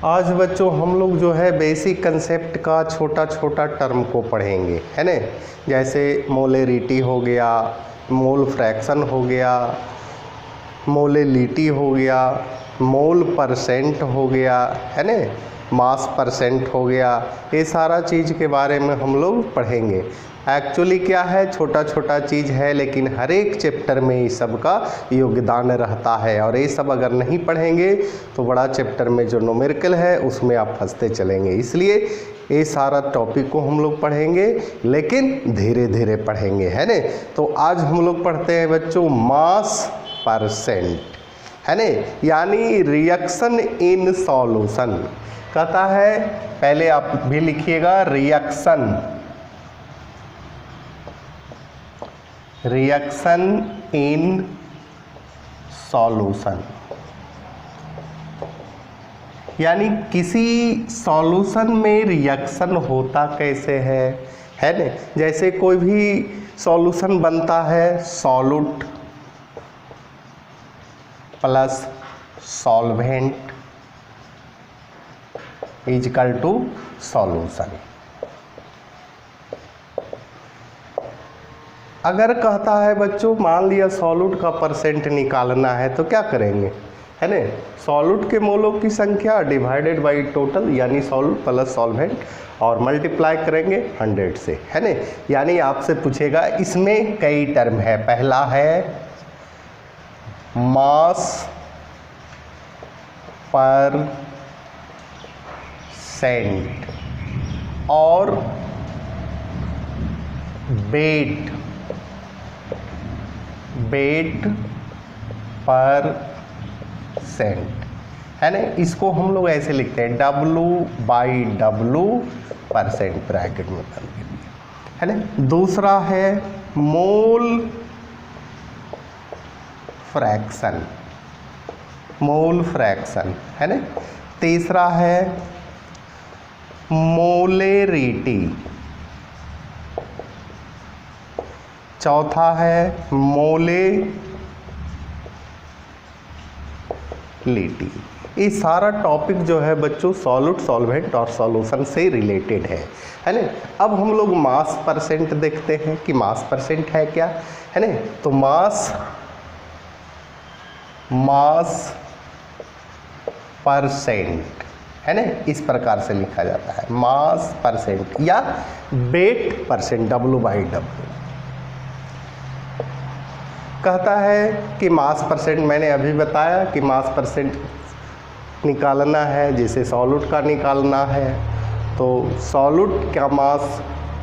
आज बच्चों हम लोग जो है बेसिक कंसेप्ट का छोटा छोटा टर्म को पढ़ेंगे, है ना। जैसे मोलेरिटी हो गया, मोल फ्रैक्शन हो गया, मोलेलिटी हो गया, मोल परसेंट हो गया, है ना, मास परसेंट हो गया। ये सारा चीज़ के बारे में हम लोग पढ़ेंगे। एक्चुअली क्या है, छोटा छोटा चीज़ है, लेकिन हर एक चैप्टर में इस सब का योगदान रहता है। और ये सब अगर नहीं पढ़ेंगे तो बड़ा चैप्टर में जो न्यूमेरिकल है उसमें आप फंसते चलेंगे। इसलिए ये सारा टॉपिक को हम लोग पढ़ेंगे, लेकिन धीरे धीरे पढ़ेंगे, है ना। तो आज हम लोग पढ़ते हैं बच्चों मास परसेंट, है ना, यानी रिएक्शन इन सॉल्यूशन। कहता है, पहले आप भी लिखिएगा रिएक्शन इन सॉल्यूशन, यानी किसी सॉल्यूशन में रिएक्शन होता कैसे है ना। जैसे कोई भी सॉल्यूशन बनता है, solute plus solvent is equal to solution. अगर कहता है बच्चों, मान लिया सॉल्यूट का परसेंट निकालना है तो क्या करेंगे, है ना। सॉल्यूट के मोलों की संख्या डिवाइडेड बाई टोटल, यानी सॉल्यूट प्लस सॉल्वेंट, और मल्टीप्लाई करेंगे 100 से, है ना। यानी आपसे पूछेगा इसमें कई टर्म है। पहला है मास पर सेंट और वेट पर सेंट, है ना। इसको हम लोग ऐसे लिखते हैं W/W परसेंट ब्रैकेट में बन के, है ना। दूसरा है मोल फ्रैक्शन, है ना। तीसरा है मोलेरिटी, चौथा है मोलेलिटी। ये सारा टॉपिक जो है बच्चों सॉल्यूट, सॉल्वेंट और सॉल्यूशन से रिलेटेड है ना। अब हम लोग मास परसेंट देखते हैं कि मास परसेंट है क्या, है ना। तो मास परसेंट, है ना, इस प्रकार से लिखा जाता है, मास परसेंट या वेट परसेंट, W/W। कहता है कि मास परसेंट, मैंने अभी बताया कि मास परसेंट निकालना है, जैसे सॉल्यूट का निकालना है तो सॉल्यूट का mass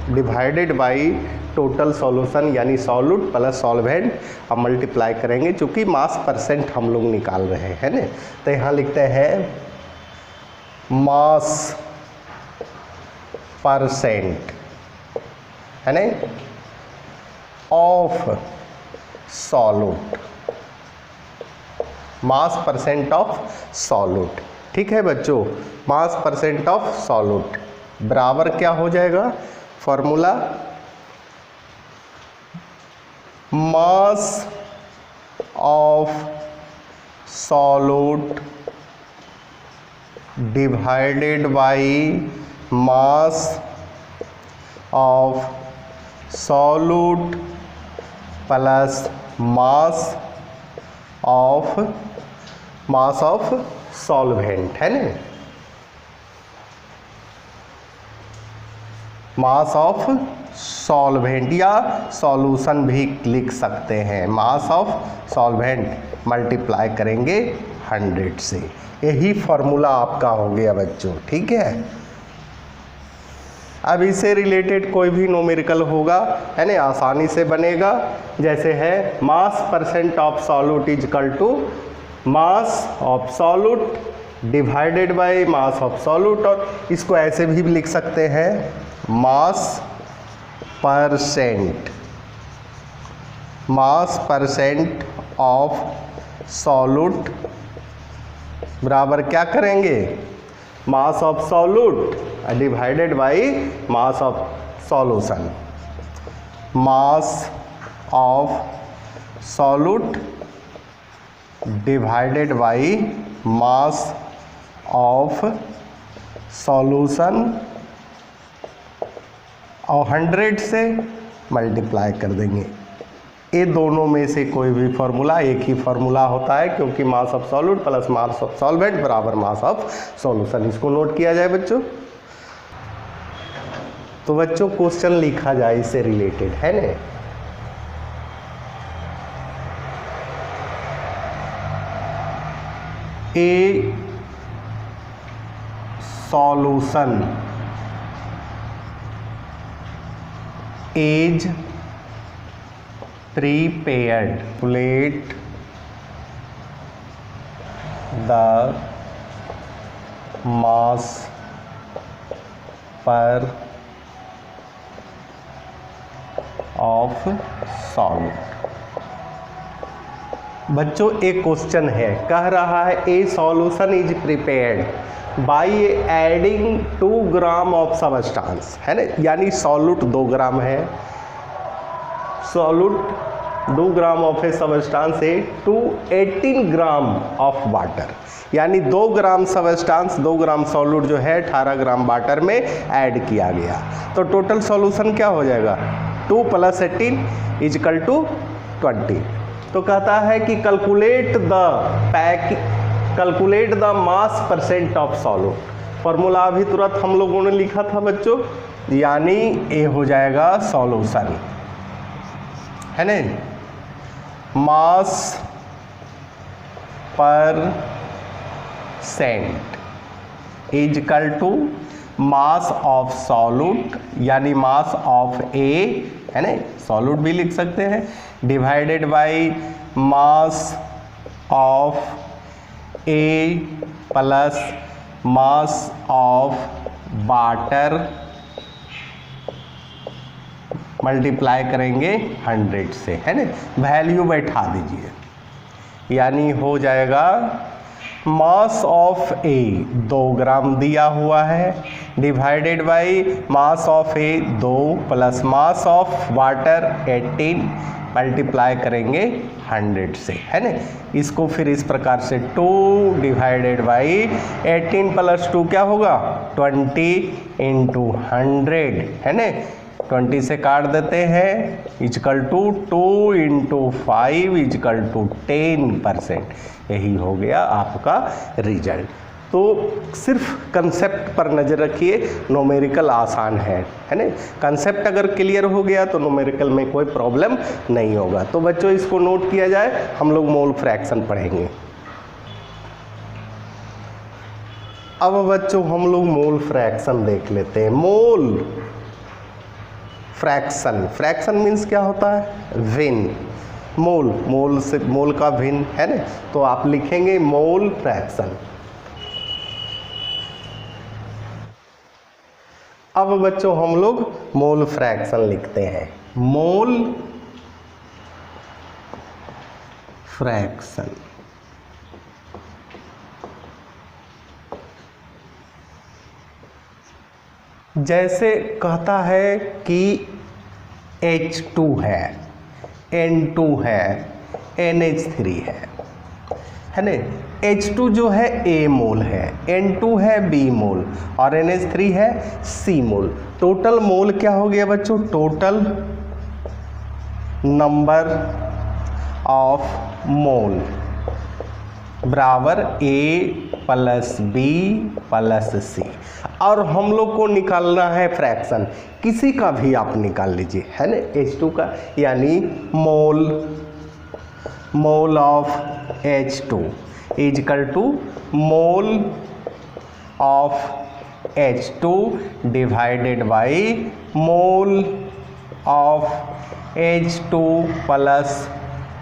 divided by total solution, यानी सॉल्यूट प्लस सॉल्वेंट, अब मल्टीप्लाई करेंगे, चूँकि मास परसेंट हम लोग निकाल रहे हैं ना। तो यहाँ लिखते हैं मास परसेंट, है ना, of solute, mass percent of solute. ठीक है बच्चों, मास परसेंट ऑफ सॉल्यूट बराबर क्या हो जाएगा, formula mass of solute divided by mass of solute plus mass of solvent, है ना। मास ऑफ सॉल्वेंट या सॉल्यूशन भी लिख सकते हैं, मास ऑफ सॉल्वेंट मल्टीप्लाई करेंगे 100 से। यही फॉर्मूला आपका हो गया बच्चों, ठीक है। अब इससे रिलेटेड कोई भी न्यूमेरिकल होगा, है ना, आसानी से बनेगा। जैसे है mass percent of solute is equal to mass of solute divided by mass of solute, और इसको ऐसे भी लिख सकते हैं मास परसेंट ऑफ सॉल्यूट बराबर क्या करेंगे, मास of solute divided by mass of solution, mass of solute divided by mass of solution और 100 से मल्टीप्लाई कर देंगे। ये दोनों में से कोई भी फार्मूला एक ही फार्मूला होता है, क्योंकि मास of solute plus mass of solvent बराबर मास ऑफ सॉल्यूशन। इसको नोट किया जाए बच्चों। तो बच्चों क्वेश्चन लिखा जाए इससे रिलेटेड, है ना। ए solution is prepared, calculate the mass per of solid। बच्चों एक क्वेश्चन है, कह रहा है ए solution is prepared by adding 2 gram of substance, है ना। यानी सॉल्यूट 2 ग्राम है, solute 2 gram of A substance है टू 18 ग्राम ऑफ वाटर। यानी 2 ग्राम सबस्टांस 2 ग्राम सॉल्यूट जो है 18 ग्राम वाटर में ऐड किया गया। तो टोटल सॉल्यूशन क्या हो जाएगा, 2 + 18 = 20। तो कहता है कि calculate the mass percent of solute. Formula अभी तुरंत हम लोगों ने लिखा था बच्चों, यानी ए हो जाएगा सॉल्यूशन, है ना। मास पर सेंट = मास ऑफ सॉल्यूट, यानी मास ऑफ ए, है ना, सॉल्यूट भी लिख सकते हैं, divided by mass of A plus mass of water, multiply करेंगे 100 से, है ना। वैल्यू बैठा दीजिए, यानी हो जाएगा मास ऑफ ए 2 ग्राम दिया हुआ है, divided by mass of A 2 plus mass of water 18, multiply करेंगे 100 से, है ना। इसको फिर इस प्रकार से 2 डिवाइडेड बाय 18 + 2 क्या होगा 20 × 100, है ना। 20 से काट देते हैं, = 2 × 5 = 10%। यही हो गया आपका रिजल्ट। तो सिर्फ कंसेप्ट पर नज़र रखिए, न्यूमेरिकल आसान है ना। कंसेप्ट अगर क्लियर हो गया तो न्यूमेरिकल में कोई प्रॉब्लम नहीं होगा। तो बच्चों इसको नोट किया जाए, हम लोग मोल फ्रैक्शन पढ़ेंगे। अब बच्चों हम लोग मोल फ्रैक्शन देख लेते हैं। मोल फ्रैक्शन मीन्स क्या होता है, भिन्न। मोल से मोल का भिन्न, है ना। तो आप लिखेंगे मोल फ्रैक्शन। अब बच्चों हम लोग मोल फ्रैक्शन लिखते हैं। मोल फ्रैक्शन जैसे कहता है कि H2 है, N2 है, NH3 है ना। H2 जो है A मोल है, N2 है B मोल और NH3 है C मोल। टोटल मोल क्या हो गया बच्चों, टोटल नंबर ऑफ मोल बराबर A + B + C। और हम लोग को निकालना है फ्रैक्शन, किसी का भी आप निकाल लीजिए, है ना। H2 का, यानी mole of H2 = mole of H2 divided by mole of H2 plus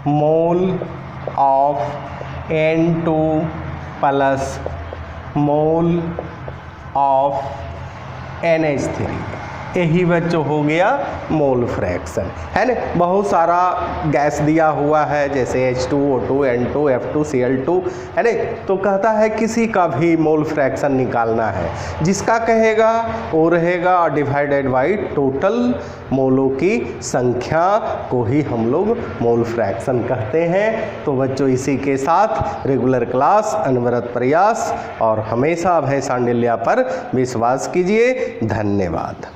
mole of N2 plus mole of NH3। यही बच्चों हो गया मोल फ्रैक्शन, है ना। बहुत सारा गैस दिया हुआ है जैसे H2O2 N2 F2 Cl2, है ना। तो कहता है किसी का भी मोल फ्रैक्शन निकालना है, जिसका कहेगा वो रहेगा डिवाइडेड बाई टोटल मोलों की संख्या को ही हम लोग मोल फ्रैक्शन कहते हैं। तो बच्चों इसी के साथ रेगुलर क्लास, अनवरत प्रयास और हमेशा अभय सांडिल्या पर विश्वास कीजिए। धन्यवाद।